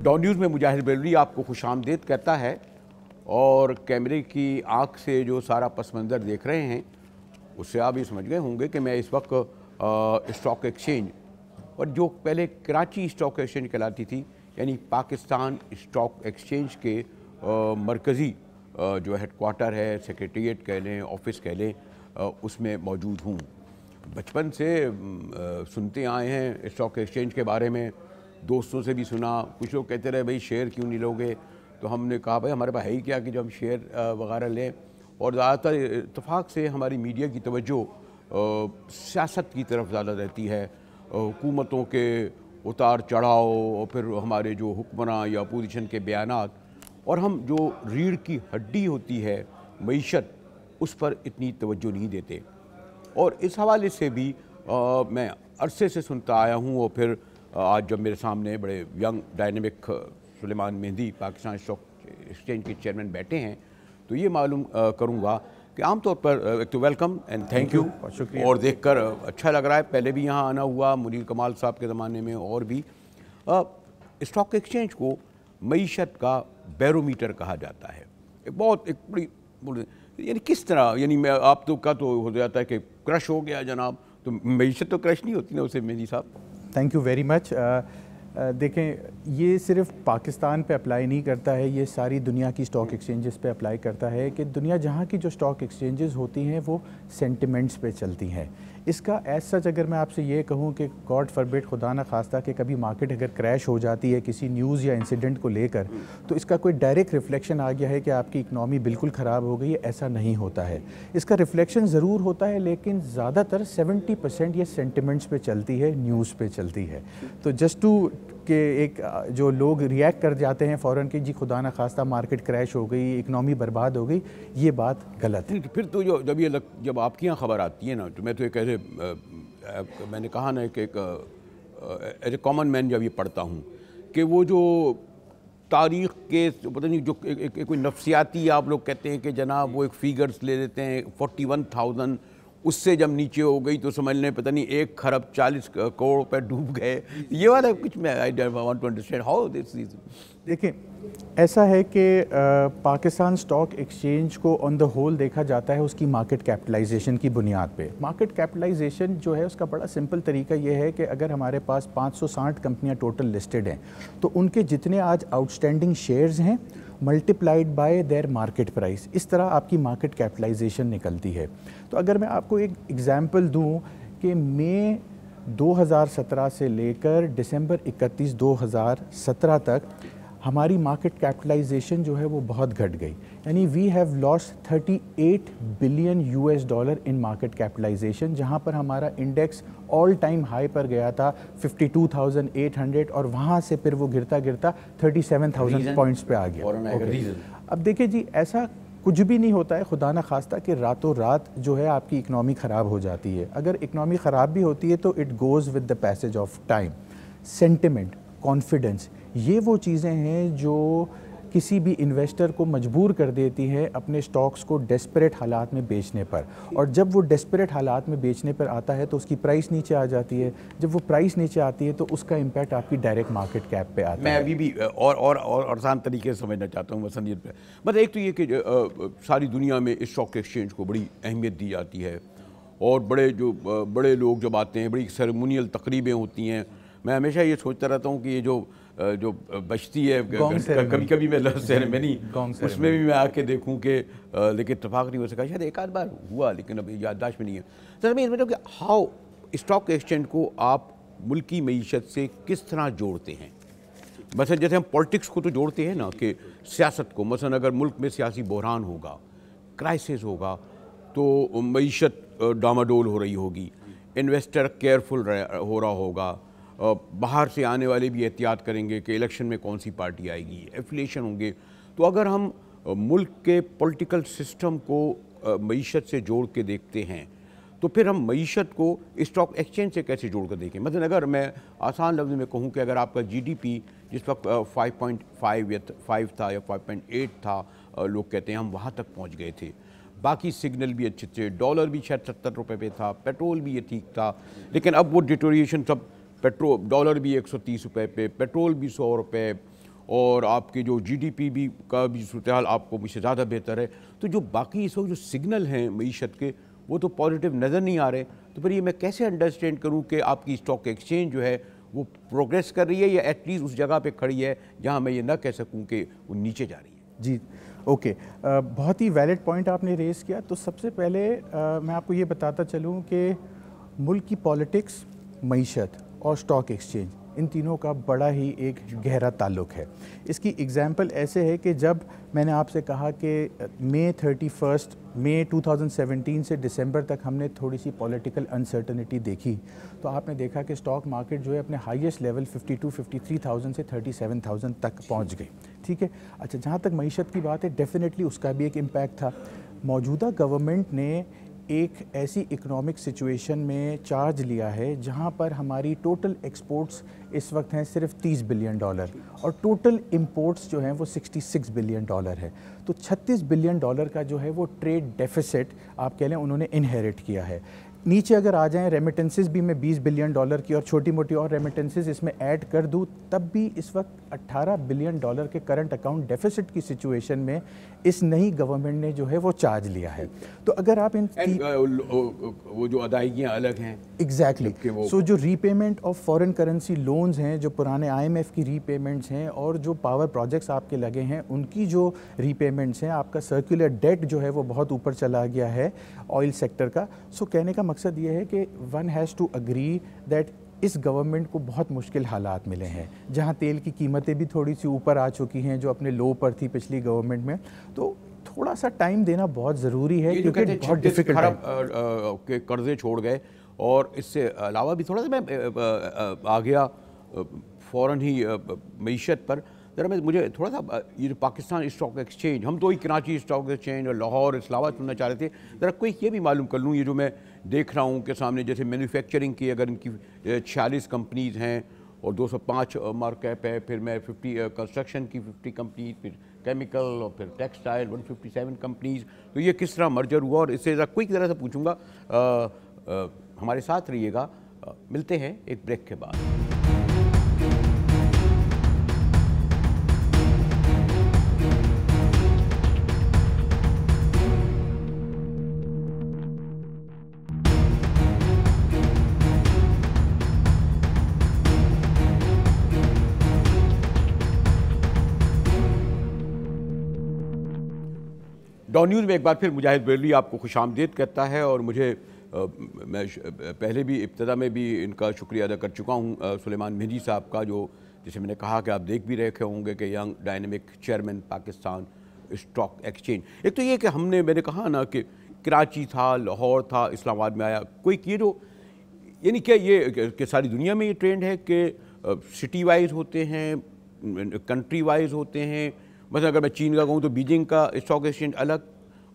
Dawn news میں مجاہد بریلوی آپ کو خوش آمدید کہتا ہے، اور کیمرے کی آنکھ سے جو سارا پس منظر دیکھ رہے ہیں اس سے آپ یہ سمجھ گئے ہوں گے کہ میں اس وقت اسٹاک ایکسچینج، اور جو پہلے کراچی اسٹاک ایکسچینج کہلاتی تھی، یعنی پاکستان اسٹاک ایکسچینج کے مرکزی جو ہیڈ کوارٹر ہے، سیکریٹریٹ کہہ لیں، آفس کہہ لیں، اس میں موجود ہوں۔ بچپن سے سنتے آئے ہیں اسٹاک ایکسچینج کے بارے میں، دوستوں سے بھی سنا، کچھ لوگ کہتے رہے بھائی شیئر کیوں نہیں لوگے، تو ہم نے کہا بھائی ہمارے پاس ہے ہی کیا کہ جو ہم شیئر وغیرہ لیں، اور زیادہ تر اتفاق سے ہماری میڈیا کی توجہ سیاست کی طرف زیادہ رہتی ہے، حکومتوں کے اتار چڑھاؤ، اور پھر ہمارے جو حکمراں یا اپوزیشن کے بیانات، اور ہم جو ریڑھ کی ہڈی ہوتی ہے معیشت، اس پر اتنی توجہ نہیں دیتے۔ اور اس حوالے سے بھی میں عرصے سے سنتا آیا ہوں، اور پھر آج جب میرے سامنے بڑے ینگ ڈائنامک سلیمان مہدی پاکستان اسٹاک ایکسچینج کے چیئرمین بیٹھے ہیں، تو یہ معلوم کروں گا کہ عام طور پر ایک تو ویلکم اینڈ تھینک یو، اور دیکھ کر اچھا لگ رہا ہے، پہلے بھی یہاں آنا ہوا منیر کمال صاحب کے زمانے میں، اور بھی اسٹاک ایکسچینج کو معیشت کا بیرومیٹر کہا جاتا ہے۔ ایک بڑی یعنی کس طرح، یعنی میں آپ تو کا تو ہو جاتا ہے کہ کرش ہو گیا جناب، تو معیشت تو کرش نہیں ہوتی نا اسے مہدی صاحب؟ Thank you very much. دیکھیں، یہ صرف پاکستان پہ اپلائی نہیں کرتا ہے، یہ ساری دنیا کی اسٹاک ایکسچینجز پہ اپلائی کرتا ہے کہ دنیا جہاں کی جو اسٹاک ایکسچینجز ہوتی ہیں وہ سینٹیمنٹس پہ چلتی ہیں۔ اس کا ایز سچ اگر میں آپ سے یہ کہوں کہ گاڈ فاربڈ، خدا نہ خواستہ کہ کبھی مارکیٹ اگر کریش ہو جاتی ہے کسی نیوز یا انسیڈنٹ کو لے کر، تو اس کا کوئی ڈائریکٹ ریفلیکشن آ گیا ہے کہ آپ کی اکنامی بالکل خراب ہو گئی ہے، ایسا نہیں ہوتا ہے۔ اس کا ریفلیکشن ضرور ہوتا ہے، لیکن زیادہ تر 70% یہ سینٹیمنٹس پہ چلتی ہے، نیوز پہ چلتی ہے۔ تو جسٹ ٹو کہ ایک جو لوگ ریئیکٹ کر جاتے ہیں فوراً کہ جی خدا نہ خواستہ مارکیٹ کریش ہو گئی، اکنامی برباد ہو گئی، یہ بات غلط ہے۔ پھر تو جب آپ کی یہاں خبر آتی ہے نا، تو میں تو ایک ایسے میں نے کہا نا کہ ایک ایز اے کامن مین جب یہ پڑھتا ہوں کہ وہ جو تاریخ کے پتہ نہیں جو کوئی نفسیاتی آپ لوگ کہتے ہیں کہ جناب وہ ایک فیگرز لے لیتے ہیں 41,000، اس سے جب نیچے ہو گئی تو سمجھ لیں پتہ نہیں 1 ارب 40 کروڑ روپے ڈوب گئے، یہ والا کچھ میں I want to understand how this is. دیکھیں، ایسا ہے کہ پاکستان اسٹاک ایکسچینج کو آن دا ہول دیکھا جاتا ہے اس کی مارکیٹ کیپٹلائزیشن کی بنیاد پہ۔ مارکیٹ کیپٹلائزیشن جو ہے اس کا بڑا سمپل طریقہ یہ ہے کہ اگر ہمارے پاس 560 کمپنیاں ٹوٹل لسٹڈ ہیں، تو ان کے جتنے آج آؤٹ اسٹینڈنگ شیئرز ہیں multiplied by their market price, اس طرح آپ کی مارکیٹ کیپٹلائزیشن نکلتی ہے۔ تو اگر میں آپ کو ایک ایگزامپل دوں کہ مئی 2017 سے لے کر ڈسمبر 31 2017 تک ہماری مارکیٹ کیپٹلائزیشن جو ہے وہ بہت گھٹ گئی، یعنی we have lost $38 billion in market capitalization, جہاں پر ہمارا انڈیکس آل ٹائم ہائی پر گیا تھا 52,800، اور وہاں سے پھر وہ گرتا گرتا 37,000 پوائنٹس پہ آ گیا۔ اب دیکھیں جی، ایسا کچھ بھی نہیں ہوتا ہے خدا نہ خواستہ کہ راتوں رات جو ہے آپ کی اکنامی خراب ہو جاتی ہے۔ اگر اکنامی خراب بھی ہوتی ہے تو it goes with the passage of time. Sentiment, confidence, یہ وہ چیزیں ہیں جو کسی بھی انویسٹر کو مجبور کر دیتی ہے اپنے سٹاکس کو ڈیسپریٹ حالات میں بیچنے پر، اور جب وہ ڈیسپریٹ حالات میں بیچنے پر آتا ہے تو اس کی پرائس نیچے آ جاتی ہے۔ جب وہ پرائس نیچے آتی ہے تو اس کا امپیکٹ آپ کی ڈائریکٹ مارکیٹ کیپ پہ آتا ہے۔ میں ابھی بھی اور آسان طریقے سے سمجھنا چاہتا ہوں وسنیت پہ، بس ایک تو یہ کہ ساری دنیا میں اسٹاک ایکسچینج کو بڑی اہمیت دی جاتی ہے، اور بڑے لوگ جب آتے ہیں، بڑی سیریمونیل تقریبیں ہوتی ہیں۔ میں ہمیشہ یہ سوچتا رہتا ہوں کہ یہ جو بچتی ہے کبھی کبھی میں سیریمنی اس میں بھی میں آ کے دیکھوں کہ لیکن اتفاق نہیں ہو سکا، شاید ایک آدھ بار ہوا لیکن ابھی یادداشت میں نہیں ہے۔ سر میں کہ ہاؤ اسٹاک ایکسچینج کو آپ ملکی معیشت سے کس طرح جوڑتے ہیں؟ مثلا جیسے ہم پولیٹکس کو تو جوڑتے ہیں نا، کہ سیاست کو، مثلا اگر ملک میں سیاسی بحران ہوگا، کرائسس ہوگا، تو معیشت ڈاماڈول ہو رہی ہوگی، انویسٹر کیئرفل ہو رہا ہوگا، باہر سے آنے والے بھی احتیاط کریں گے کہ الیکشن میں کون سی پارٹی آئے گی، ایفلیشن ہوں گے۔ تو اگر ہم ملک کے پولیٹیکل سسٹم کو معیشت سے جوڑ کے دیکھتے ہیں، تو پھر ہم معیشت کو اسٹاک ایکسچینج سے کیسے جوڑ کر دیکھیں؟ مثلا اگر میں آسان لفظ میں کہوں کہ اگر آپ کا جی ڈی پی جس وقت 5.5 تھا یا 5.8 تھا، لوگ کہتے ہیں ہم وہاں تک پہنچ گئے تھے، باقی سگنل بھی اچھے تھے، ڈالر بھی شاید 70 روپے پہ تھا، پیٹرول بھی یہ ٹھیک تھا، لیکن اب وہ ڈیٹوریشن سب، ڈالر بھی 130 روپے پہ، پیٹرول بھی 100 روپے، اور آپ کے جو GDP بھی کا بھی صورتحال آپ کو مجھ سے زیادہ بہتر ہے. تو جو باقی اس وقت جو سگنل ہیں معیشت کے وہ تو پازیٹیو نظر نہیں آ رہے. تو پھر یہ میں کیسے انڈرسٹینڈ کروں کہ آپ کی اسٹاک ایکسچینج جو ہے وہ پروگریس کر رہی ہے یا ایٹ لیسٹ اس جگہ پہ کھڑی ہے جہاں میں یہ نہ کہہ سکوں کہ وہ نیچے جا رہی ہے؟ جی اوکے، بہت ہی ویلڈ پوائنٹ آپ نے ریز کیا. تو سب سے پہلے میں آپ کو یہ بتاتا چلوں کہ ملک کی پالیٹکس، معیشت اور اسٹاک ایکسچینج ان تینوں کا بڑا ہی ایک گہرا تعلق ہے. اس کی اگزامپل ایسے ہے کہ جب میں نے آپ سے کہا کہ مئی 2017 سے دسمبر تک ہم نے تھوڑی سی پولیٹیکل انسرٹنٹی دیکھی، تو آپ نے دیکھا کہ اسٹاک مارکیٹ جو ہے اپنے ہائیسٹ لیول 53,000 سے 37,000 تک پہنچ گئی. ٹھیک ہے. اچھا، جہاں تک معیشت کی بات ہے ڈیفینیٹلی اس کا بھی ایک امپیکٹ تھا. موجودہ گورنمنٹ نے ایک ایسی اکنامک سچویشن میں چارج لیا ہے جہاں پر ہماری ٹوٹل ایکسپورٹس اس وقت ہیں صرف $30 بلین اور ٹوٹل امپورٹس جو ہیں وہ $66 بلین ہے. تو $36 بلین کا جو ہے وہ ٹریڈ ڈیفیسٹ آپ کہہ لیں انہوں نے انہیریٹ کیا ہے. نیچے اگر آ جائیں ریمیٹنسز بھی میں $20 بلین کی اور چھوٹی موٹی اور ریمیٹنسز اس میں ایڈ کر دوں تب بھی اس وقت $18 بلین کے کرنٹ اکاؤنٹ ڈیفیسٹ کی سچویشن میں اس نئی گورنمنٹ نے جو ہے وہ چارج لیا ہے. تو اگر آپ ان وہ جو ادائیگیاں الگ ہیں ایگزیکٹلی سو جو repayment of foreign currency loans ہیں، جو پرانے IMF کی ری پیمنٹس ہیں اور جو پاور پروجیکٹس آپ کے لگے ہیں ان کی جو ری پیمنٹس ہیں، آپ کا سرکولر ڈیٹ جو ہے وہ بہت اوپر چلا گیا ہے آئل سیکٹر کا. سو کہنے کا مقصد یہ ہے کہ one has to agree that اس گورنمنٹ کو بہت مشکل حالات ملے ہیں، جہاں تیل کی قیمتیں بھی تھوڑی سی اوپر آ چکی ہیں جو اپنے لو پر تھی پچھلی گورنمنٹ میں. تو تھوڑا سا ٹائم دینا بہت ضروری ہے کیونکہ بہت ڈیفیکلٹ کے قرضے چھوڑ گئے. اور اس سے علاوہ بھی تھوڑا سا میں آ گیا فوراً ہی معیشت پر. ذرا مجھے تھوڑا سا یہ جو پاکستان اسٹاک ایکسچینج، ہم تو ہی کراچی اسٹاک ایکسچینج اور لاہور اسلام آباد سننا چاہ رہے تھے، ذرا کوئی یہ بھی معلوم کر لوں. یہ جو میں دیکھ رہا ہوں کہ سامنے جیسے مینوفیکچرنگ کی اگر ان کی 46 کمپنیز ہیں اور 205 مارک کیپ ہے، پھر میں 50 کنسٹرکشن کی 50 کمپنیز، پھر کیمیکل اور پھر ٹیکسٹائل 157 کمپنیز. تو یہ کس طرح مرجر ہوا؟ اور اس سے ذرا ذرا سا پوچھوں گا. ہمارے ساتھ رہیے گا، ملتے ہیں ایک بریک کے بعد. ڈان نیوز میں ایک بار پھر مجاہد بریلوی آپ کو خوش آمدید کہتا ہے. اور مجھے میں پہلے بھی ابتدا میں بھی ان کا شکریہ ادا کر چکا ہوں سلیمان مہدی صاحب کا، جو جسے میں نے کہا کہ آپ دیکھ بھی رکھے ہوں گے کہ young dynamic chairman Pakistan stock exchange. ایک تو یہ کہ میں نے کہا نا کہ کراچی تھا، لاہور تھا، اسلام آباد میں آیا. کوئی یہ جو یعنی کیا یہ کہ ساری دنیا میں یہ ٹرینڈ ہے کہ سٹی وائز ہوتے ہیں، کنٹری وائز ہوتے ہیں؟ مثلا اگر میں چین کا کہوں تو بیجنگ کا اسٹاک ایکسچینج الگ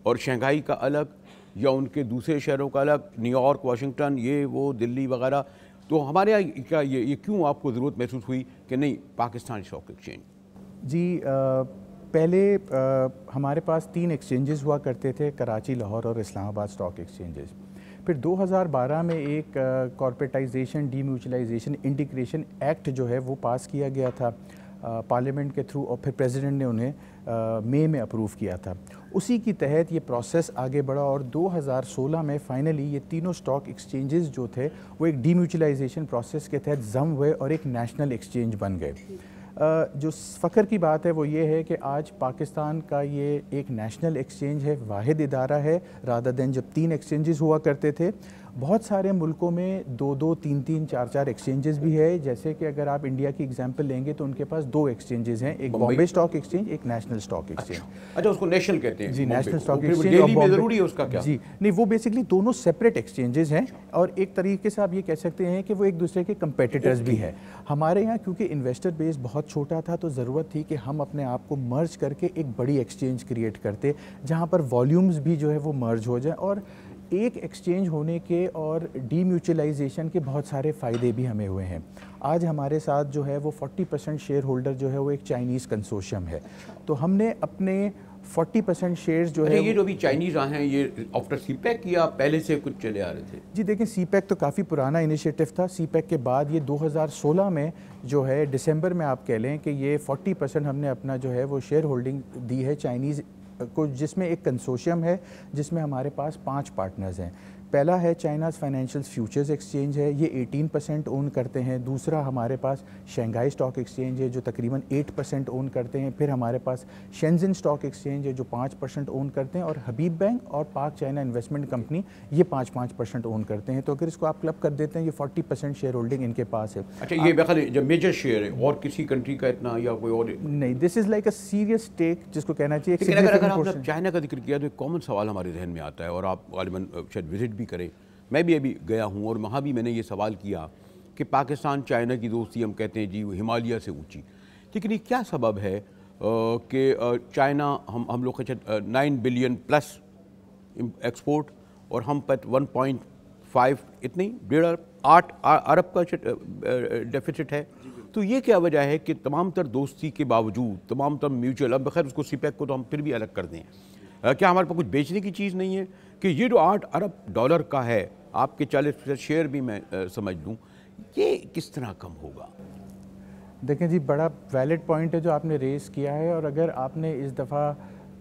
اور شنگھائی کا الگ، یا ان کے دوسرے شہروں کا الگ، نیو یارک، واشنگٹن، یہ وہ دلی وغیرہ. تو ہمارے یہاں کیا یہ کیوں آپ کو ضرورت محسوس ہوئی کہ نہیں پاکستان اسٹاک ایکسچینج؟ جی پہلے ہمارے پاس 3 ایکسچینجز ہوا کرتے تھے، کراچی، لاہور اور اسلام آباد اسٹاک ایکسچینجز. پھر 2012 میں ایک کارپوریٹائزیشن ڈی میوچلائزیشن انٹیگریشن ایکٹ جو ہے وہ پاس کیا گیا تھا پارلیمنٹ کے تھرو، اور پھر پریزیڈنٹ نے انہیں مئی میں اپروو کیا تھا. اسی کی تحت یہ پروسیس آگے بڑھا اور 2016 میں فائنلی یہ تینوں اسٹاک ایکسچینجز جو تھے وہ ایک ڈی میوچلائزیشن پروسیس کے تحت ضم ہوئے اور ایک نیشنل ایکسچینج بن گئے. جو فخر کی بات ہے وہ یہ ہے کہ آج پاکستان کا یہ ایک نیشنل ایکسچینج ہے، واحد ادارہ ہے، رادر دین جب 3 ایکسچینجز ہوا کرتے تھے. بہت سارے ملکوں میں 2 3 4 ایکسچینجز بھی ہے. جیسے کہ اگر آپ انڈیا کی ایگزامپل لیں گے تو ان کے پاس 2 ایکسچینجز ہیں، ایک بامبے اسٹاک ایکسچینج، ایک نیشنل اسٹاک ایکسچینج. اچھا، اس کو نیشنل کہتے ہیں؟ جی، نیشنل اسٹاک ایکسچینج. دہلی میں ضروری ہے اس کا کیا؟ جی نہیں، وہ بیسکلی دونوں سیپریٹ ایکسچینجز ہیں اور ایک طریقے سے آپ یہ کہہ سکتے ہیں کہ وہ ایک دوسرے کے کمپیٹیٹرز بھی ہیں. ہمارے یہاں کیونکہ انویسٹر بیس بہت چھوٹا تھا تو ضرورت تھی کہ ہم اپنے آپ کو مرج کر کے ایک بڑی ایکسچینج کریٹ کرتے جہاں پر والیومز بھی جو ہے وہ مرج ہو جائیں. اور ایک ایکسچینج ہونے کے اور ڈی میوچلائزیشن کے بہت سارے فائدے بھی ہمیں ہوئے ہیں. آج ہمارے ساتھ جو ہے وہ 40% شیئر ہولڈر جو ہے وہ ایک چائنیز کنسورشیم ہے. تو ہم نے اپنے 40% شیئرز جو ہے یہ جو ابھی چائنیز آئے ہیں یہ آفٹر سی پیک یا پہلے سے کچھ چلے آ رہے تھے؟ جی دیکھیں سی پیک تو کافی پرانا انیشیٹو تھا. سی پیک کے بعد یہ 2016 میں جو ہے ڈسمبر میں آپ کہہ لیں کہ یہ 40% ہم نے اپنا جو ہے وہ شیئر ہولڈنگ دی ہے چائنیز کو, جس میں ایک کنسورشیم ہے جس میں ہمارے پاس 5 پارٹنرز ہیں. پہلا ہے چائناز فائنینشیل فیوچرز ایکسچینج ہے, یہ 18% اون کرتے ہیں. دوسرا ہمارے پاس شنگھائی اسٹاک ایکسچینج ہے جو تقریباً 8% اون کرتے ہیں. پھر ہمارے پاس شینزن اسٹاک ایکسچینج ہے جو 5% اون کرتے ہیں, اور حبیب بینک اور پاک چائنا انویسٹمنٹ کمپنی یہ 5% اون کرتے ہیں. تو اگر اس کو آپ کلب کر دیتے ہیں یہ 40% شیئر ہولڈنگ ان کے پاس ہے. اچھا یہ بخیر جب میجر شیئر ہے اور کسی کنٹری کا اتنا یا کوئی اور نہیں, this is like a serious stake جس کو کہنا چاہیے. لیکن اگر آپ نے چائنا کا ذکر کیا تو ایک کامن سوال ہمارے ذہن میں آتا ہے, اور آپ غالباً شاید وزٹ بھی کریں, میں بھی ابھی گیا ہوں اور وہاں بھی میں نے یہ سوال کیا کہ پاکستان چائنا کی دوستی ہم کہتے ہیں جی ہمالیہ سے اونچی, لیکن یہ کیا سبب ہے کہ چائنا ہم لوگ 9 بلین پلس ایکسپورٹ اور ہم پر 1.5 اتنی 8 ارب کا ڈیفیسٹ ہے. تو یہ کیا وجہ ہے کہ تمام تر دوستی کے باوجود تمام تر میوچل, اب بخیر اس کو سی پیک کو تو ہم پھر بھی الگ کر دیں, کیا ہمارے پاس کچھ بیچنے کی چیز نہیں ہے کہ یہ جو 8 ارب ڈالر کا ہے آپ کے 40% شیئر بھی میں سمجھ لوں, یہ کس طرح کم ہوگا؟ دیکھیں جی بڑا ویلڈ پوائنٹ ہے جو آپ نے ریز کیا ہے, اور اگر آپ نے اس دفعہ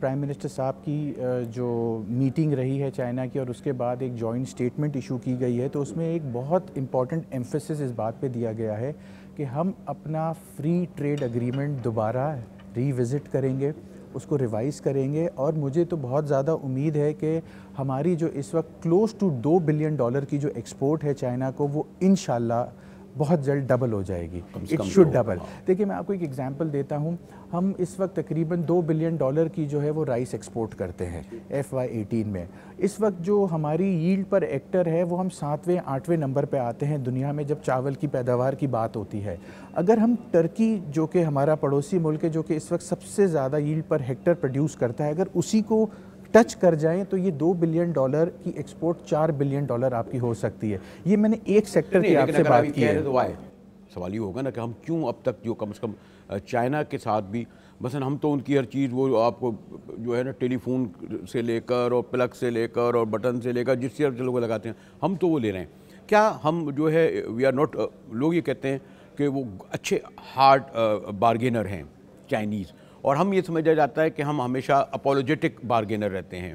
پرائم منسٹر صاحب کی جو میٹنگ رہی ہے چائنا کی اور اس کے بعد ایک جوائنٹ اسٹیٹمنٹ ایشو کی گئی ہے تو اس میں ایک بہت امپورٹنٹ ایمفیسس اس بات پہ دیا گیا ہے کہ ہم اپنا فری ٹریڈ اگریمنٹ دوبارہ ری وزٹ کریں گے, اس کو ریوائز کریں گے, اور مجھے تو بہت زیادہ امید ہے کہ ہماری جو اس وقت کلوز ٹو $2 بلین کی جو ایکسپورٹ ہے چائنا کو وہ انشاءاللہ بہت جلد ڈبل ہو جائے گی. It should double. دیکھیں میں آپ کو ایک ایگزامپل دیتا ہوں, ہم اس وقت تقریباً $2 بلین کی جو ہے وہ رائس ایکسپورٹ کرتے ہیں FY18 میں. اس وقت جو ہماری ییلڈ پر ایکٹر ہے وہ ہم 7ویں 8ویں نمبر پہ آتے ہیں دنیا میں جب چاول کی پیداوار کی بات ہوتی ہے. اگر ہم ٹرکی جو کہ ہمارا پڑوسی ملک ہے جو کہ اس وقت سب سے زیادہ ییلڈ پر ہیکٹر پروڈیوس کرتا ہے, اگر اسی کو ٹچ کر جائیں تو یہ $2 بلین کی ایکسپورٹ $4 بلین آپ کی ہو سکتی ہے. یہ میں نے ایک سیکٹر کی آپ سے بات کی ہے. سوال یہ ہوگا نا کہ ہم کیوں اب تک جو کم از کم چائنا کے ساتھ بھی مثلا ہم تو ان کی ہر چیز وہ آپ کو جو ہے نا ٹیلی فون سے لے کر اور پلگ سے لے کر اور بٹن سے لے کر جس سے لوگ لگاتے ہیں ہم تو وہ لے رہے ہیں, کیا ہم جو ہے وی آر ناٹ, لوگ یہ کہتے ہیں کہ وہ اچھے ہارڈ بارگینر ہیں چائنیز, اور ہم یہ سمجھا جاتا ہے کہ ہم ہمیشہ اپولوجیٹک بارگینر رہتے ہیں,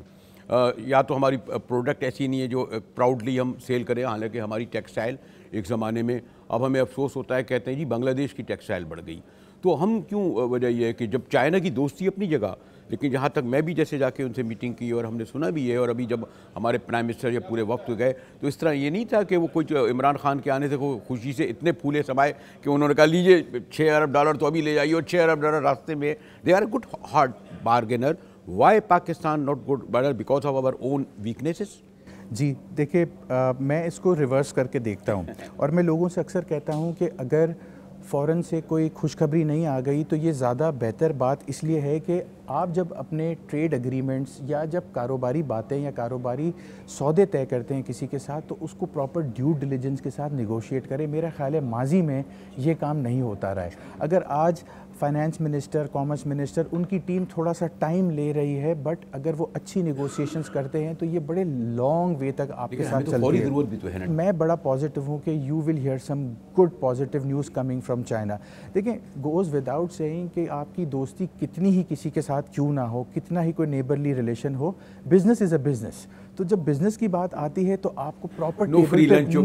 یا تو ہماری پروڈکٹ ایسی نہیں ہے جو پراؤڈلی ہم سیل کریں, حالانکہ ہماری ٹیکسٹائل ایک زمانے میں, اب ہمیں افسوس ہوتا ہے کہتے ہیں جی بنگلہ دیش کی ٹیکسٹائل بڑھ گئی. تو ہم کیوں, وجہ یہ ہے کہ جب چائنا کی دوستی اپنی جگہ, لیکن جہاں تک میں بھی جیسے جا کے ان سے میٹنگ کی اور ہم نے سنا بھی ہے, اور ابھی جب ہمارے پرائم منسٹر یا پورے وقت گئے تو اس طرح یہ نہیں تھا کہ وہ کچھ عمران خان کے آنے سے خوشی سے اتنے پھولے سمائے کہ انہوں نے کہا لیجیے $6 ارب تو ابھی لے جائیے, اور $6 ارب راستے میں. They are a good hard bargainer. Why Pakistan not good bargainer? Because of our own weaknesses. جی دیکھیں میں اس کو ریورس کر کے دیکھتا ہوں, اور میں لوگوں سے اکثر کہتا ہوں کہ اگر فوراً سے کوئی خوشخبری نہیں آ گئی تو یہ زیادہ بہتر بات اس لیے ہے کہ آپ جب اپنے ٹریڈ اگریمنٹس یا جب کاروباری باتیں یا کاروباری سودے طے کرتے ہیں کسی کے ساتھ تو اس کو پراپر ڈیو ڈیلیجنس کے ساتھ نیگوشیٹ کریں. میرا خیال ہے ماضی میں یہ کام نہیں ہوتا رہا ہے. اگر آج فائنانس منسٹر, کامرس منسٹر, ان کی ٹیم تھوڑا سا ٹائم لے رہی ہے, بٹ اگر وہ اچھی نیگوسیشنز کرتے ہیں تو یہ بڑے لانگ وے تک آپ کے ساتھ چلتی ہے. میں بڑا پازیٹیو ہوں کہ you will here some good positive news coming from China. دیکھیں گوز وداؤٹ سیئنگ کہ آپ کی دوستی کتنی ہی کسی کے ساتھ کیوں نہ ہو, کتنا ہی کوئی neighbourly relation who, business is a business. تو جب بزنس کی بات آتی ہے تو آپ کو proper no free lunch,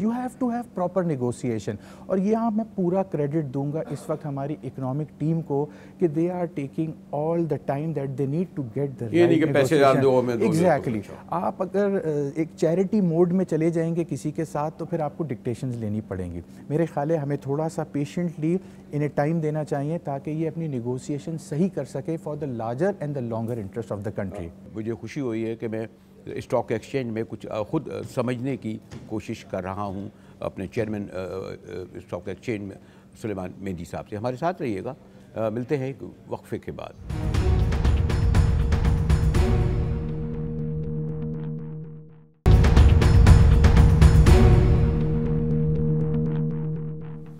you have to have proper negotiation. اور یہاں میں پورا کریڈٹ دوں گا اس وقت ہماری اکنامک ٹیم کو کہ they are taking all the time that they need to get the right. Exactly. آپ اگر ایک چیریٹی موڈ میں چلے جائیں گے کسی کے ساتھ تو پھر آپ کو ڈکٹیشنز لینی پڑیں گی. میرے خیال ہے ہمیں تھوڑا سا پیشنٹلی انہیں ٹائم دینا چاہیے تاکہ یہ اپنی نیگوسیشن صحیح کر سکے for the larger and the longer interest of the country. مجھے خوشی ہوئی ہے کہ میں اسٹاک ایکسچینج میں کچھ خود سمجھنے کی کوشش کر رہا ہوں اپنے چیئرمین اسٹاک ایکسچینج میں سلیمان مہندی صاحب سے. ہمارے ساتھ رہیے گا, ملتے ہیں ایک وقفے کے بعد.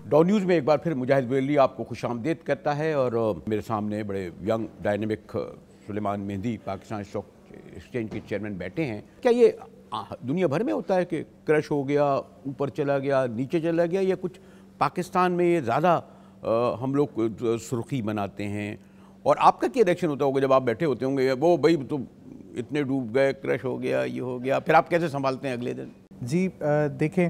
ڈاؤ نیوز میں ایک بار پھر مجاہد بریلوی آپ کو خوش آمدید کہتا ہے, اور میرے سامنے بڑے ینگ ڈائنامک سلیمان مہدی پاکستان اسٹاک ایکسچینج کے چیئرمین بیٹھے ہیں. کیا یہ دنیا بھر میں ہوتا ہے کہ کرش ہو گیا, اوپر چلا گیا, نیچے چلا گیا, یا کچھ پاکستان میں یہ زیادہ ہم لوگ سرخی مناتے ہیں؟ اور آپ کا کیا ریئیکشن ہوتا ہوگا جب آپ بیٹھے ہوتے ہوں گے, وہ بھائی تو اتنے ڈوب گئے, کرش ہو گیا, یہ ہو گیا, پھر آپ کیسے سنبھالتے ہیں اگلے دن؟ جی دیکھیں,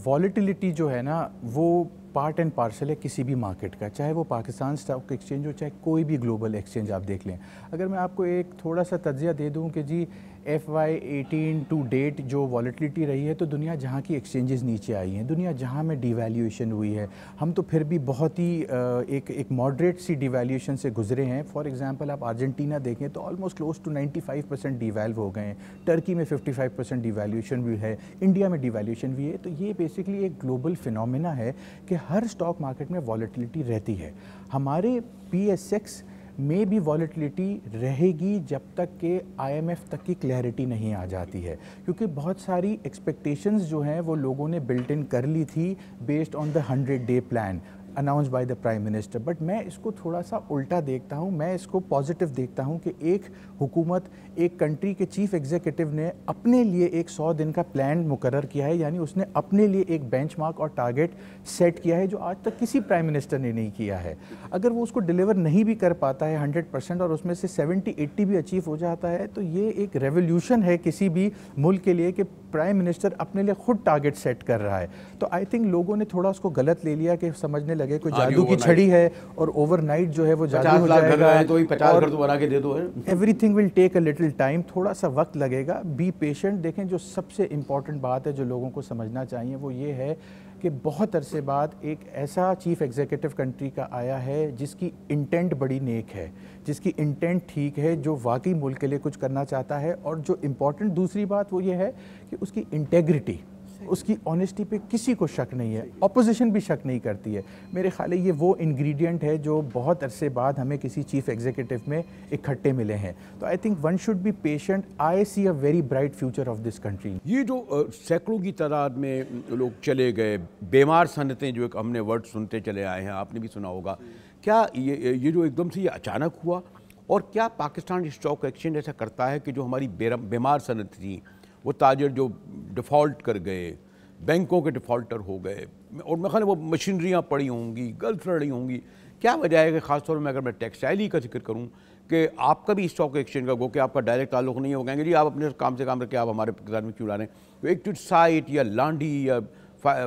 والیٹیلیٹی جو ہے نا وہ پارٹ اینڈ پارسل ہے کسی بھی مارکیٹ کا, چاہے وہ پاکستان اسٹاک ایکسچینج ہو, چاہے کوئی بھی گلوبل ایکسچینج آپ دیکھ لیں. اگر میں آپ کو ایک تھوڑا سا تجزیہ دے دوں کہ جی FY18 ٹو ڈیٹ جو والیٹیلیٹی رہی ہے, تو دنیا جہاں کی ایکسچینجز نیچے آئی ہیں, دنیا جہاں میں ڈی ویلیویشن ہوئی ہے, ہم تو پھر بھی بہت ہی ایک ماڈریٹ سی ڈی ویلیویشن سے گزرے ہیں. فار ایگزامپل آپ ارجنٹینا دیکھیں تو almost close to 95% devalue ہو گئے ہیں, ٹرکی میں 55% ڈی ویلیویشن بھی ہے, انڈیا میں ڈی ویلیویشن بھی ہے. تو یہ بیسکلی ایک گلوبل فینومینا ہے کہ ہر اسٹاک مارکیٹ میں والیٹیلیٹی رہتی ہے. ہمارے PSX میں بھی والیٹیلیٹی رہے گی جب تک کہ IMF تک کی کلیئرٹی نہیں آ جاتی ہے, کیونکہ بہت ساری ایکسپیکٹیشنز جو ہیں وہ لوگوں نے بلٹ ان کر لی تھی based on the 100-day plan announce by the prime minister. But میں اس کو تھوڑا سا الٹا دیکھتا ہوں, میں اس کو پازیٹیو دیکھتا ہوں کہ ایک حکومت, ایک کنٹری کے چیف ایگزیکٹو نے اپنے لیے ایک 100 دن کا پلان مقرر کیا ہے, یعنی اس نے اپنے لیے ایک بینچ مارک اور ٹارگیٹ سیٹ کیا ہے جو آج تک کسی پرائم منسٹر نے نہیں کیا ہے. اگر وہ اس کو ڈیلیور نہیں بھی کر پاتا ہے 100% اور اس میں سے 70-80 بھی اچیو ہو جاتا ہے, تو یہ ایک ریولیوشن ہے کسی بھی ملک کے لیے کہ پرائم منسٹر اپنے لیے خود ٹارگیٹ سیٹ کر رہا ہے. تو آئی تھنک لوگوں نے تھوڑا اس کو غلط لے لیا کہ سمجھنے لگے کوئی جادو کی چھڑی ہے اور اوور نائٹ جو ہے وہ جادو ہو جائے گا, تو 50 گھر تو بنا کے دے دو. Everything will take a little time, تھوڑا سا وقت لگے گا, بی پیشنٹ. دیکھیں جو سب سے امپورٹنٹ بات ہے جو لوگوں کو سمجھنا چاہیے وہ یہ ہے کہ بہت عرصے بعد ایک ایسا چیف ایگزیکٹو کنٹری کا آیا ہے جس کی انٹینٹ بڑی نیک ہے, جس کی انٹینٹ ٹھیک ہے, جو واقعی ملک کے لیے کچھ کرنا چاہتا ہے. اور جو امپورٹنٹ دوسری بات وہ یہ ہے کہ اس کی انٹیگریٹی, اس کی آنیسٹی پہ کسی کو شک نہیں ہے, اپوزیشن بھی شک نہیں کرتی ہے. میرے خیال ہے یہ وہ انگریڈینٹ ہے جو بہت عرصے بعد ہمیں کسی چیف ایگزیکٹو میں اکٹھے ملے ہیں. تو I think one should be patient. I see a very bright future of this country. یہ جو سینکڑوں کی تعداد میں لوگ چلے گئے, بیمار صنعتیں جو ایک ہم نے ورڈ سنتے چلے آئے ہیں, آپ نے بھی سنا ہوگا, کیا یہ جو ایک دم سے یہ اچانک ہوا؟ اور کیا پاکستان اسٹاک ایکسچینج ایسا کرتا ہے کہ جو ہماری بیمار صنعت تھی, وہ تاجر جو ڈیفالٹ کر گئے, بینکوں کے ڈیفالٹر ہو گئے, اور میں خیال وہ مشینریاں پڑی ہوں گی, گلف رڑی ہوں گی, کیا وجہ ہے کہ خاص طور میں اگر میں ٹیکسٹائل ہی کا ذکر کروں کہ آپ کا بھی اسٹاک ایکسچینج کا گو کہ آپ کا ڈائریکٹ تعلق نہیں ہو, کہیں گے جی آپ اپنے کام سے کام رکھ کے آپ ہمارے پاکستان میں کیوں لا رہے ہیں, تو ایک سائٹ یا لانڈی یا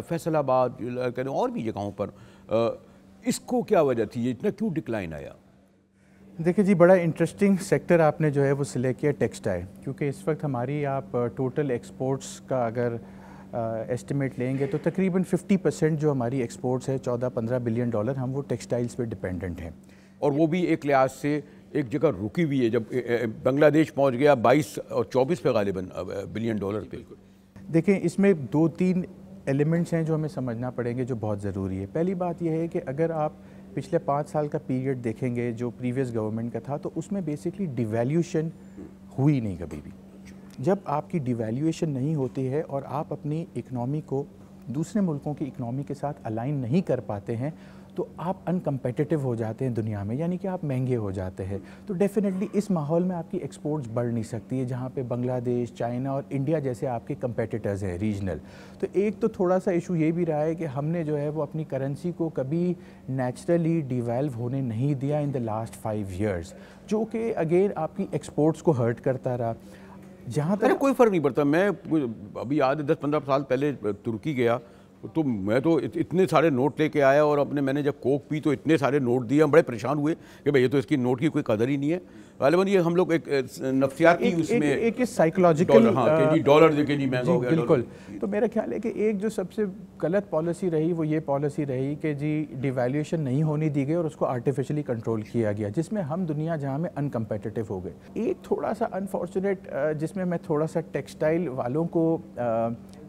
فیصل آباد اور بھی جگہوں پر, اس کو کیا وجہ تھی, یہ اتنا کیوں ڈکلائن آیا؟ دیکھیں جی بڑا انٹرسٹنگ سیکٹر آپ نے جو ہے وہ سلیکٹ کیا ٹیکسٹائل, کیونکہ اس وقت ہماری آپ ٹوٹل ایکسپورٹس کا اگر ایسٹیمیٹ لیں گے تو تقریباً 50% جو ہماری ایکسپورٹس ہے $14-15 بلین, ہم وہ ٹیکسٹائلز پہ ڈیپینڈنٹ ہیں. اور وہ بھی ایک لحاظ سے ایک جگہ رکی ہوئی ہے, جب بنگلہ دیش پہنچ گیا 22 اور 24 پہ غالباً بلین ڈالر پہ. دیکھیں اس میں 2-3 ایلیمنٹس ہیں جو ہمیں سمجھنا پڑیں گے جو بہت ضروری ہے. پہلی بات یہ ہے کہ اگر آپ پچھلے 5 سال کا پیریڈ دیکھیں گے جو پریویس گورنمنٹ کا تھا, تو اس میں بیسکلی ڈیویلیوشن ہوئی نہیں کبھی بھی. جب آپ کی ڈیویلیویشن نہیں ہوتی ہے اور آپ اپنی اکنامی کو دوسرے ملکوں کی اکنامی کے ساتھ الائن نہیں کر پاتے ہیں, تو آپ ان کمپیٹیٹیو ہو جاتے ہیں دنیا میں, یعنی کہ آپ مہنگے ہو جاتے ہیں. تو ڈیفینیٹلی اس ماحول میں آپ کی ایکسپورٹس بڑھ نہیں سکتی ہے جہاں پہ بنگلہ دیش, چائنا اور انڈیا جیسے آپ کے کمپیٹیٹرز ہیں ریجنل. تو ایک تو تھوڑا سا ایشو یہ بھی رہا ہے کہ ہم نے جو ہے وہ اپنی کرنسی کو کبھی نیچرلی ڈیویلو ہونے نہیں دیا ان دا لاسٹ 5 ایئرس, جو کہ اگین آپ کی ایکسپورٹس کو ہرٹ کرتا رہا. جہاں تک کوئی فرق نہیں پڑتا, میں ابھی یاد ہے 10-15 سال پہلے ترکی گیا تو میں تو اتنے سارے نوٹ لے کے آیا, اور میں نے جب کوک پی تو اتنے سارے نوٹ دیے, ہم بڑے پریشان ہوئے کہ بھئی یہ تو اس کی نوٹ کی کوئی قدر ہی نہیں ہے. غالباً یہ ہم لوگ ایک نفسیاتی اس میں ایک سائیکولوجیکل ڈالر دے کے جی مہنگا ہو گیا. بالکل. تو میرا خیال ہے کہ ایک جو سب سے غلط پالیسی رہی وہ یہ پالیسی رہی کہ جی ڈیویلیوشن نہیں ہونی دی گئی اور اس کو آرٹیفیشلی کنٹرول کیا گیا, جس میں ہم دنیا جہاں میں ان کمپیٹیٹیو ہو گئے. ایک تھوڑا سا انفارچونیٹ جس میں تھوڑا سا ٹیکسٹائل والوں کو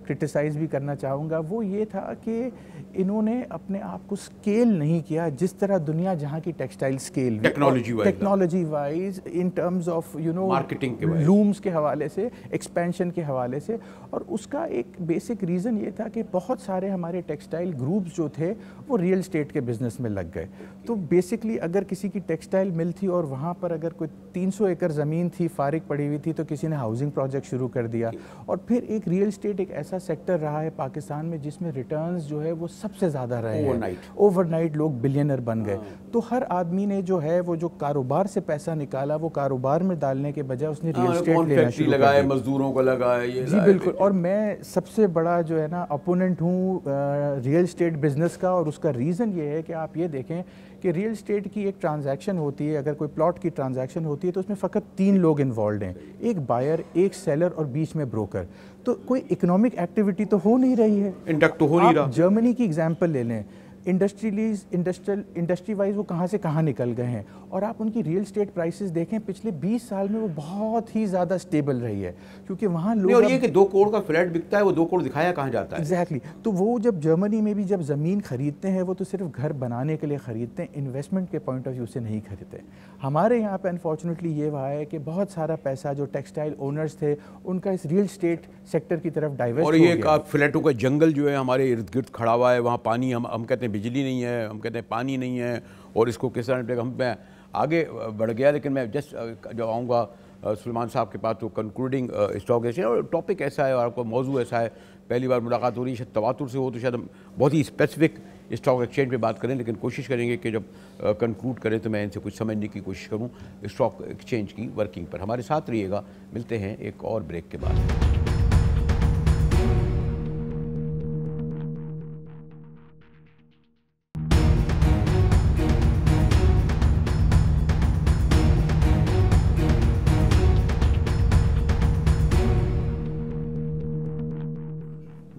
کرٹیسائز بھی کرنا چاہوں گا وہ یہ تھا کہ انہوں نے اپنے آپ کو اسکیل نہیں کیا جس طرح دنیا جہاں کی textile scale technology wise in terms of marketing کے لومز کے حوالے سے ایکسپینشن کے حوالے سے. اور اس کا ایک بیسک ریزن یہ تھا کہ بہت سارے ہمارے ٹیکسٹائل گروپس جو تھے وہ ریئل اسٹیٹ کے بزنس میں لگ گئے. تو بیسکلی اگر کسی کی ٹیکسٹائل مل تھی اور وہاں پر اگر کوئی 300 ایکڑ زمین تھی فارغ پڑی ہوئی تھی تو کسی نے ہاؤسنگ پروجیکٹ شروع کر دیا. اور پھر ایک ریئل اسٹیٹ ایک ایسا سیکٹر رہا ہے پاکستان میں جس میں ریٹرنز جو ہے وہ سب سے زیادہ رہے ہیں. اوور نائٹ لوگ بلینر بن گئے. تو ہر آدمی نے جو ہے وہ جو کاروبار سے پیسہ نکالا وہ کاروبار میں ڈالنے کے بجائے اس نے ریئل اسٹیٹ لینا شروع کر دیا. مزدوروں کو لگایا. جی بالکل. اور میں سب سے بڑا جو ہے نا اپوننٹ ہوں ریئل اسٹیٹ بزنس کا. اور اس کا ریزن یہ ہے کہ آپ یہ دیکھیں کہ ریئل اسٹیٹ کی ایک ٹرانزیکشن ہوتی ہے, اگر کوئی پلاٹ کی ٹرانزیکشن ہوتی ہے تو اس میں فقط 3 لوگ انوالوڈ ہیں, ایک بائر, ایک سیلر اور بیچ میں بروکر. تو کوئی اکنامک ایکٹیویٹی تو ہو نہیں رہی ہے. انڈکٹ تو ہو نہیں رہا. جرمنی کی ایگزامپل لے لیں, انڈسٹری وائز وہ کہاں سے کہاں نکل گئے ہیں. اور آپ ان کی ریئل اسٹیٹ پرائسز دیکھیں پچھلے 20 سال میں وہ بہت ہی زیادہ اسٹیبل رہی ہے کیونکہ وہاں لوگ. اور یہ کہ 2 کروڑ کا فلیٹ بکتا ہے وہ 2 کروڑ دکھایا کہاں جاتا ہے. ایگزیکٹلی. تو وہ جب جرمنی میں بھی جب زمین خریدتے ہیں وہ تو صرف گھر بنانے کے لیے خریدتے ہیں, انویسٹمنٹ کے پوائنٹ آف ویو سے نہیں خریدتے. ہمارے یہاں پہ انفارچونیٹلی یہ ہوا ہے کہ بہت سارا پیسہ جو ٹیکسٹائل اونرز تھے ان کا اس ریئل اسٹیٹ سیکٹر کی طرف ڈائیورٹ ہو گیا. اور یہ فلیٹوں کا جنگل جو ہے ہمارے ارد گرد کھڑا ہوا ہے, وہاں پانی ہم کہتے ہیں بجلی نہیں ہے, ہم کہتے ہیں پانی نہیں ہے, اور اس کو کس طرح ہم پہ آگے بڑھ گیا. لیکن میں جسٹ جو آؤں گا سلیمان صاحب کے پاس تو کنکلوڈنگ اسٹاک ایکسچینج, اور ٹاپک ایسا ہے اور آپ کو موضوع ایسا ہے, پہلی بار ملاقات ہو رہی ہے, شاید تواتر سے ہو تو شاید ہم بہت ہی اسپیسیفک اسٹاک ایکسچینج پہ بات کریں, لیکن کوشش کریں گے کہ جب کنکلوڈ کریں تو میں ان سے کچھ سمجھنے کی کوشش کروں اسٹاک ایکسچینج کی ورکنگ پر. ہمارے ساتھ رہیے گا, ملتے ہیں ایک اور بریک کے بعد.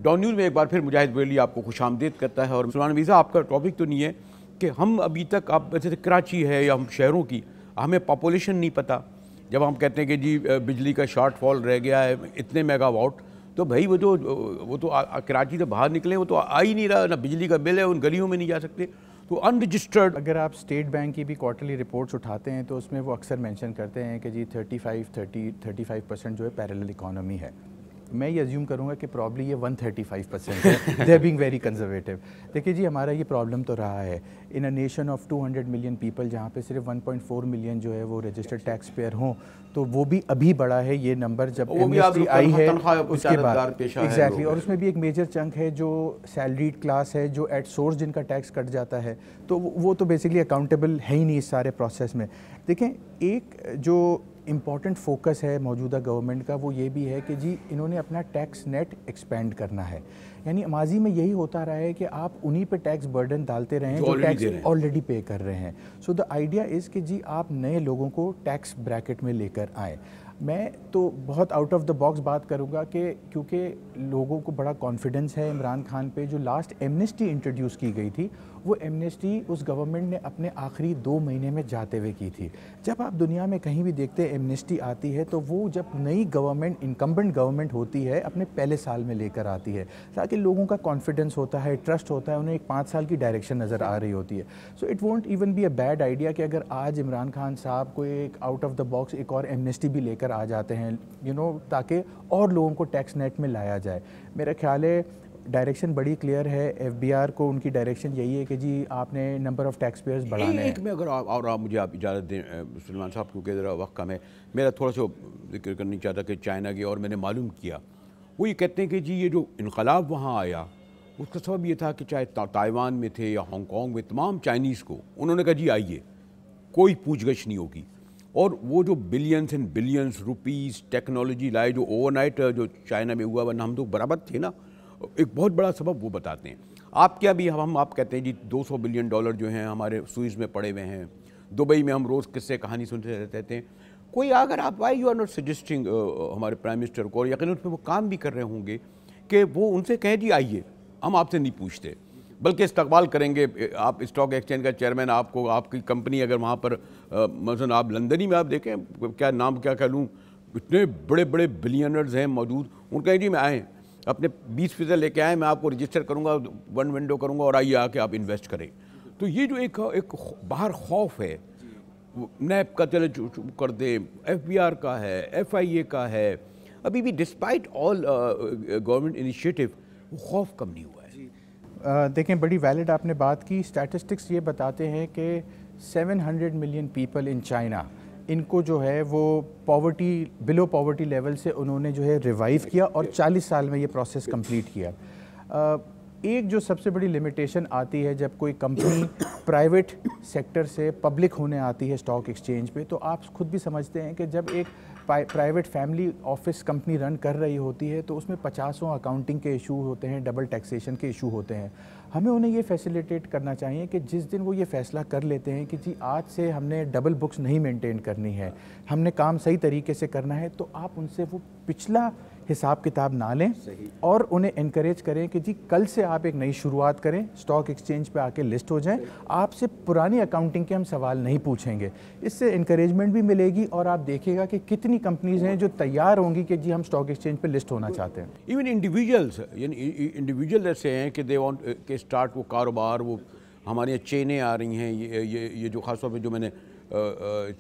ڈان نیوز میں ایک بار پھر مجاہد بریلوی آپ کو خوش آمدید کرتا ہے. اور سلمان ویزا آپ کا ٹاپک تو نہیں ہے کہ ہم ابھی تک, آپ جیسے کراچی ہے یا ہم شہروں کی, ہمیں پاپولیشن نہیں پتہ. جب ہم کہتے ہیں کہ جی بجلی کا شارٹ فال رہ گیا ہے اتنے میگا واٹ, تو بھائی وہ تو کراچی سے باہر نکلے وہ تو آ ہی نہیں رہا, نہ بجلی کا بل ہے, ان گلیوں میں نہیں جا سکتے. تو ان رجسٹرڈ. اگر آپ اسٹیٹ بینک کی بھی کوارٹرلی رپورٹس اٹھاتے ہیں تو اس میں وہ اکثر مینشن کرتے ہیں کہ جی 35% جو ہے پیرلل اکانومی ہے. میں یہ ازیوم کروں گا کہ پرابلی یہ 135% ہے. They are being very conservative. دیکھیے جی ہمارا یہ پرابلم تو رہا ہے in a nation of 200 million people, جہاں پہ صرف 1.4 ملین جو ہے وہ رجسٹرڈ ٹیکس پیئر ہوں, تو وہ بھی ابھی بڑا ہے یہ نمبر جب ایمنسٹی آئی ہے اس کے بعد. ایگزیکٹلی. اور اس میں بھی ایک میجر چنک ہے جو سیلریڈ کلاس ہے, جو ایٹ سورس جن کا ٹیکس کٹ جاتا ہے, تو وہ تو بیسکلی اکاؤنٹیبل ہے ہی نہیں اس سارے پروسیس میں. دیکھیں ایک جو امپورٹنٹ فوکس ہے موجودہ گورنمنٹ کا وہ یہ بھی ہے کہ جی انہوں نے اپنا ٹیکس نیٹ ایکسپینڈ کرنا ہے. یعنی ماضی میں یہی ہوتا رہا ہے کہ آپ انہی پہ ٹیکس برڈن ڈالتے رہیں جو ٹیکس آلریڈی پے کر رہے ہیں. سو دا آئیڈیا از کہ جی آپ نئے لوگوں کو ٹیکس بریکٹ میں لے کر آئیں. میں تو بہت آؤٹ آف دا باکس بات کروں گا کہ کیونکہ لوگوں کو بڑا کانفیڈنس ہے عمران خان پہ. جو لاسٹ ایمنسٹی انٹروڈیوس کی گئی تھی وہ ایمنسٹی اس گورنمنٹ نے اپنے آخری 2 مہینے میں جاتے ہوئے کی تھی. جب آپ دنیا میں کہیں بھی دیکھتے ہیں ایمنسٹی آتی ہے تو وہ جب نئی گورنمنٹ انکمبنٹ گورنمنٹ ہوتی ہے اپنے پہلے سال میں لے کر آتی ہے تاکہ لوگوں کا کانفیڈنس ہوتا ہے, ٹرسٹ ہوتا ہے, انہیں ایک 5 سال کی ڈائریکشن نظر آ رہی ہوتی ہے. So it won't even be a bad idea کہ اگر آج عمران خان صاحب کو ایک آؤٹ آف دا باکس ایک اور ایمنسٹی بھی لے کر آ جاتے ہیں تاکہ اور لوگوں کو ٹیکس نیٹ میں لایا جائے. میرا خیال ہے ڈائریکشن بڑی کلیئر ہے. ایف بی آر کو ان کی ڈائریکشن یہی ہے کہ جی آپ نے نمبر آف ٹیکس پیئرز بڑھانے ہیں. ایک میں اگر آپ مجھے اجازت دیں سلمان صاحب, کیونکہ ذرا وقت کم ہے, میرا تھوڑا سا ذکر کرنا چاہتا کہ چائنا کی, اور میں نے معلوم کیا وہ یہ کہتے ہیں کہ جی یہ جو انقلاب وہاں آیا اس کا سبب یہ تھا کہ چاہے تائیوان میں تھے یا ہانگ کانگ میں, تمام چائنیز کو انہوں نے کہا جی آئیے, کوئی پوچھ گچھ نہیں ہوگی. اور وہ جو billions and billions rupees technology لائے جو اوور نائٹ جو چائنا میں ہوا, ورنہ ہم تو برابر تھے نا, ایک بہت بڑا سبب وہ بتاتے ہیں. آپ کیا بھی آپ کہتے ہیں جی $200 بلین جو ہیں ہمارے سوئز میں پڑے ہوئے ہیں, دبئی میں ہم روز قصے کہانی سنتے رہتے ہیں. کوئی اگر آپ why you are not suggesting ہمارے پرائم منسٹر کو, اور یقیناً اس پہ وہ کام بھی کر رہے ہوں گے کہ وہ ان سے کہیں جی آئیے, ہم آپ سے نہیں پوچھتے بلکہ استقبال کریں گے. آپ اسٹاک ایکسچینج کا چیئرمین, آپ کو آپ کی کمپنی اگر وہاں پر مثلاً آپ لندن ہی میں آپ دیکھیں, کیا نام کیا کہہ لوں, اتنے بڑے بڑے بلینرز ہیں موجود, ان کہیں جی میں آئیں, اپنے 20% لے کے آئیں, میں آپ کو رجسٹر کروں گا, ون ونڈو کروں گا اور آئیے آ کے آپ انویسٹ کریں. تو یہ جو ایک باہر خوف ہے, نیب کا چلے کر دیں, ایف بی آر کا ہے, ایف آئی اے کا ہے, ابھی بھی ڈسپائٹ آل گورنمنٹ انیشیٹو وہ خوف کم نہیں ہوا ہے. دیکھیں بڑی ویلڈ آپ نے بات کی. اسٹیٹسٹکس یہ بتاتے ہیں کہ 700 ملین پیپل ان چائنا, ان کو جو ہے وہ پاورٹی, بلو پاورٹی لیول سے انہوں نے جو ہے ریوائیو کیا اور 40 سال میں یہ پروسیس کمپلیٹ کیا. ایک جو سب سے بڑی لمیٹیشن آتی ہے جب کوئی کمپنی پرائیویٹ سیکٹر سے پبلک ہونے آتی ہے اسٹاک ایکسچینج پہ, تو آپ خود بھی سمجھتے ہیں کہ جب ایک پرائیویٹ فیملی آفس کمپنی رن کر رہی ہوتی ہے تو اس میں 50 اکاؤنٹنگ کے ایشو ہوتے ہیں, ڈبل ٹیکسیشن کے ایشو ہوتے ہیں. ہمیں انہیں یہ فیسیلیٹیٹ کرنا چاہیے کہ جس دن وہ یہ فیصلہ کر لیتے ہیں کہ جی آج سے ہم نے ڈبل بکس نہیں مینٹین کرنی ہے, ہم نے کام صحیح طریقے سے کرنا ہے, تو آپ ان سے وہ پچھلا حساب کتاب نہ لیں اور انہیں انکریج کریں کہ جی کل سے آپ ایک نئی شروعات کریں, اسٹاک ایکسچینج پہ آ کے لسٹ ہو جائیں, آپ سے پرانی اکاؤنٹنگ کے ہم سوال نہیں پوچھیں گے. اس سے انکریجمنٹ بھی ملے گی اور آپ دیکھیے گا کہ کتنی کمپنیز ہیں جو تیار ہوں گی کہ جی ہم اسٹاک ایکسچینج پہ لسٹ ہونا چاہتے ہیں. ایون انڈیویجولس, یعنی انڈیویجول ایسے ہیں کہ دے وانٹ کہ اسٹارٹ وہ کاروبار, وہ ہمارے یہاں چینیں آ رہی ہیں, یہ جو خاص طور پہ جو میں نے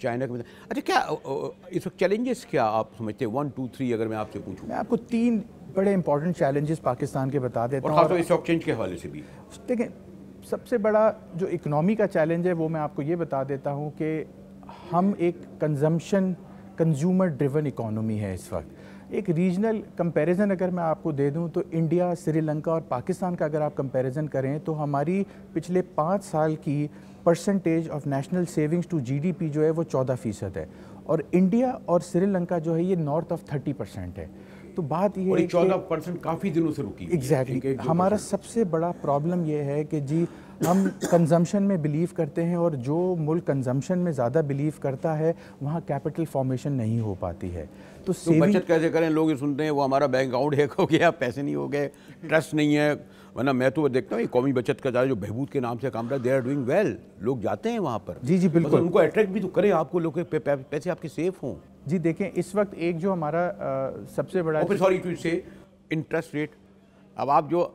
چائنا کے. اچھا کیا اس وقت چیلنجز کیا آپ سمجھتے ہیں 1 2 3 اگر میں آپ سے پوچھوں؟ میں آپ کو 3 بڑے امپورٹنٹ چیلنجز پاکستان کے بتا دیتا ہوں, اور خاص طور اسٹاک ایکسچینج کے حوالے سے بھی. دیکھیں سب سے بڑا جو اکنامی کا چیلنج ہے وہ میں آپ کو یہ بتا دیتا ہوں کہ ہم ایک کنزیومر ڈریون اکانومی ہے اس وقت. ایک ریجنل کمپیریزن اگر میں آپ کو دے دوں تو انڈیا, سری لنکا اور پاکستان کا اگر آپ کمپیریزن کریں تو ہماری پچھلے 5 سال کی percentage of national savings to G D P جو ہے وہ 14% ہے, اور انڈیا اور سری لنکا جو ہے یہ نارتھ آف 30% ہے. تو بات یہ ہے کہ 14% کافی دنوں سے رکی. ایگزیکٹلی ہمارا سب سے بڑا پرابلم یہ ہے کہ جی ہم کنزمپشن میں بلیو کرتے ہیں, اور جو ملک کنزمپشن میں زیادہ بلیو کرتا ہے وہاں کیپٹل فارمیشن نہیں ہو پاتی ہے. تو بچت کیسے کریں؟ لوگ یہ سنتے ہیں وہ ہمارا بینک اکاؤنٹ ہیک ہو گیا, پیسے نہیں ہو گئے, ٹرسٹ نہیں ہے. ورنہ میں تو دیکھتا ہوں قومی بچت کا جو بہبود کے نام سے کام رہا ہے, دے آر ڈوئنگ ویل, لوگ جاتے ہیں وہاں پر. جی بالکل, ان کو اٹریکٹ بھی تو کریں آپ کو, لوگ پیسے آپ کے سیف ہوں. جی دیکھیں اس وقت ایک جو ہمارا سب سے بڑا سوری ٹو سے انٹرسٹ ریٹ. اب آپ جو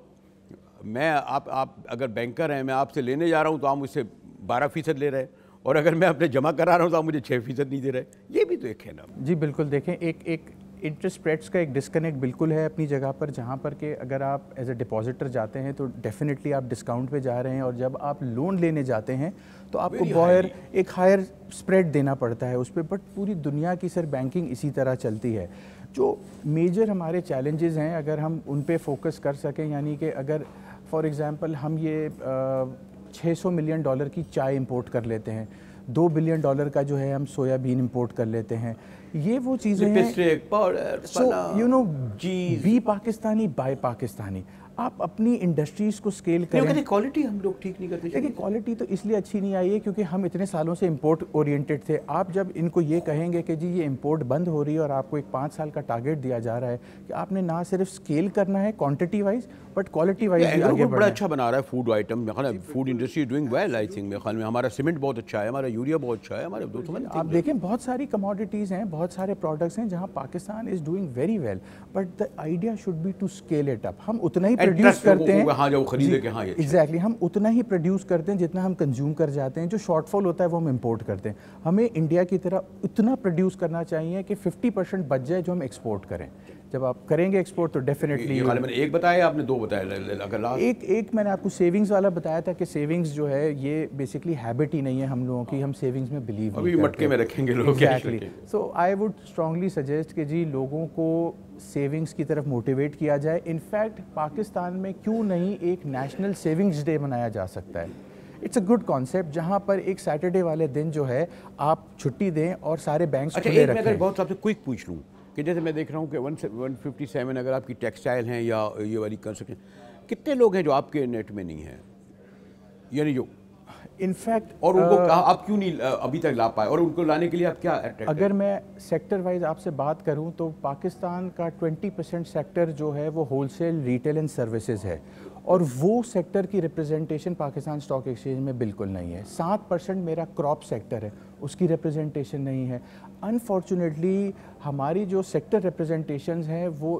آپ اگر بینکر ہیں, میں آپ سے لینے جا رہا ہوں تو آپ مجھ سے 12% لے رہے, اور اگر میں اپنے جمع کرا رہا ہوں تو آپ مجھے 6% نہیں دے رہے. یہ بھی تو ایک ہے نا. جی بالکل, دیکھیں ایک انٹرسٹ ریٹس کا ایک ڈسکنیکٹ بالکل ہے اپنی جگہ پر, جہاں پر کہ اگر آپ ایز اے ڈپازٹر جاتے ہیں تو ڈیفینیٹلی آپ ڈسکاؤنٹ پہ جا رہے ہیں, اور جب آپ لون لینے جاتے ہیں تو آپ کو باہر ایک ہائر اسپریڈ دینا پڑتا ہے اس پہ. بٹ پوری دنیا کی سر بینکنگ اسی طرح چلتی ہے. جو میجر ہمارے چیلنجز ہیں اگر ہم ان پہ فوکس کر سکیں, یعنی کہ اگر فار ایگزامپل ہم یہ $600 ملین کی چائے امپورٹ کر لیتے ہیں, $2 بلین کا جو ہے ہم سویا بین امپورٹ کر لیتے ہیں, یہ وہ چیزیں ہیں. So you know be Pakistani buy Pakistani. آپ اپنی انڈسٹریز کو سکیل کریں. کوالٹی ہم لوگ ٹھیک نہیں کرتے. دیکھیں کوالٹی تو اس لیے اچھی نہیں آئی ہے کیونکہ ہم اتنے سالوں سے امپورٹ اورینٹیڈ تھے. آپ جب ان کو یہ کہیں گے کہ جی یہ امپورٹ بند ہو رہی ہے اور آپ کو ایک 5 سال کا ٹارگیٹ دیا جا رہا ہے کہ آپ نے نہ صرف سکیل کرنا ہے quantity wise but quality wise بھی آگے بڑا اچھا بنا رہا ہے food item. Food industry is doing well I think. میرے خیال میں ہمارا سیمنٹ بہت اچھا ہے, ہمارا یوریا بہت اچھا ہے, ہمارے آپ دیکھیں بہت ساری کموڈیٹیز ہیں, بہت سارے پروڈکٹس ہیں جہاں Pakistan is doing very well, but the idea should be to scale it up. ہم اتنا ہی پروڈیوس کرتے ہیں, ایگزیکٹلی ہم اتنا ہی پروڈیوس کرتے ہیں جتنا ہم کنزیوم کر جاتے ہیں. جو شارٹ فال ہوتا ہے وہ ہم امپورٹ کرتے ہیں. ہمیں انڈیا کی طرح اتنا پروڈیوس کرنا چاہیے کہ 50% بچ جائے جو ہم ایکسپورٹ کریں. جب آپ کریں گے ایکسپورٹ تو ڈیفینیٹلی. ایک بتایا آپ نے, 2 بتایا. ایک میں نے آپ کو سیونگز والا بتایا تھا کہ سیونگز جو ہے یہ بیسکلی ہیبٹ ہی نہیں ہے ہم لوگوں کی, ہم سیونگز میں بلیو نہیں کرتے. مٹکے میں رکھیں گے لوگ. Exactly. So I would strongly suggest کہ جی لوگوں کو سیونگز کی طرف موٹیویٹ کیا جائے. انفیکٹ پاکستان میں کیوں نہیں ایک نیشنل سیونگز ڈے منایا جا سکتا ہے. اٹس اے گڈ کانسیپٹ جہاں پر ایک سیٹرڈے والے دن جو ہے آپ چھٹی دیں اور سارے بینکس کھلے رکھیں. اگر بہت آپ سے کوئک پوچھ لوں کہ جیسے میں دیکھ رہا ہوں کہ 157 اگر آپ کی ٹیکسٹائل ہیں یا یہ والی کنسٹرکشن, کتنے لوگ ہیں جو آپ کے نیٹ میں نہیں ہیں, یعنی جو انفیکٹ, اور ان کو آپ کیوں نہیں ابھی تک لا پائے, اور ان کو لانے کے لیے آپ کیا اٹریکٹ؟ اگر میں سیکٹر وائز آپ سے بات کروں تو پاکستان کا 20% سیکٹر جو ہے وہ wholesale retail and services ہے, اور وہ سیکٹر کی ریپرزنٹیشن پاکستان اسٹاک ایکسچینج میں بالکل نہیں ہے. 7% میرا کراپ سیکٹر ہے, اس کی ریپرزنٹیشن نہیں ہے. انفارچونیٹلی ہماری جو سیکٹر ریپرزنٹیشنز ہیں وہ